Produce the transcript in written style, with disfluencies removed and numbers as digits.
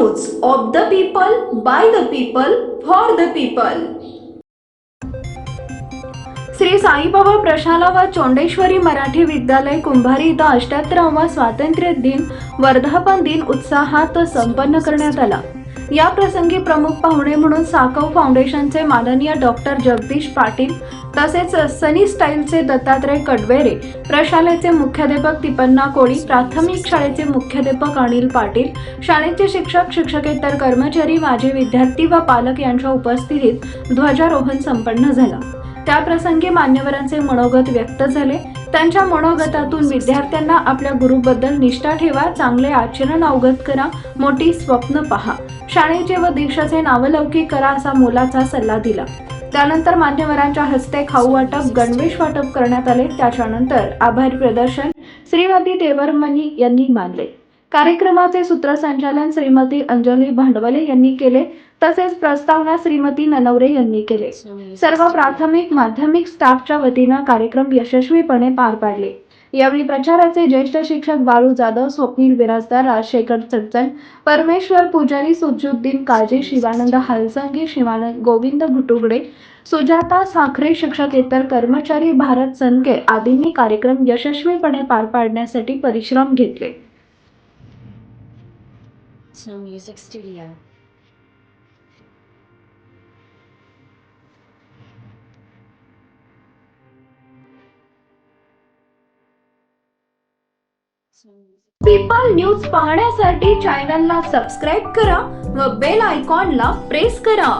News of the people, by the people, for the people. Shri Saibaba प्रशाला व चोंडेश्वरी मराठी विद्यालय कुंभारी इथं 78वा स्वातंत्र्य दिन वर्धापन दिन उत्साहात संपन्न करण्यात आला. या प्रसंगी प्रमुख पाहुणे म्हणून साकव फाउंडेशनचे माननीय डॉक्टर जगदीश पाटील तसेच सनी स्टाईलचे दत्तात्रय कडवेरे, प्रशालेचे मुख्याध्यापक तिपन्ना कोळी, प्राथमिक शाळेचे मुख्याध्यापक अनिल पाटील, शाळेचे शिक्षक, शिक्षकेतर कर्मचारी, माजी विद्यार्थी व पालक यांच्या उपस्थितीत ध्वजारोहण संपन्न झाला. त्याप्रसंगी मान्यवरांचे मनोगत व्यक्त झाले. त्यांच्या मनोगतातून विद्यार्थ्यांना आपल्या गुरुबद्दल निष्ठा ठेवा, चांगले आचरण अवगत करा, मोठी स्वप्न पहा, शाळेचे व देशाचे नावलौकिक करा असा मोलाचा सल्ला दिला. त्यानंतर मान्यवरांच्या हस्ते खाऊ वाटप, गणवेश वाटप करण्यात आले. त्याच्यानंतर आभार प्रदर्शन श्रीमती देवरमणी यांनी मानले. कार्यक्रमाचे सूत्रसंचालन श्रीमती अंजली भांडवले यांनी केले, तसेच प्रस्तावना श्रीमती ननवरे यांनी केले. सर्व प्राथमिक माध्यमिक स्टाफच्या वतीनं कार्यक्रम यशस्वीपणे पार पाडले. यावेळी प्रचाराचे ज्येष्ठ शिक्षक बाळू जाधव, स्वप्नील बिराजदार, राजशेखर चडचण, परमेश्वर पुजारी, सुजुद्दीन काळजे, शिवानंद हालसंगी, शिवानंद गोविंद भुटुगडे, सुजाता साखरे, शिक्षकेतर कर्मचारी, भारत सनके आदींनी कार्यक्रम यशस्वीपणे पार पाडण्यासाठी परिश्रम घेतले. Snow Music Studio. People news पाहण्यासाठी चॅनलला सबस्क्राईब करा व बेल आयकॉनला प्रेस करा.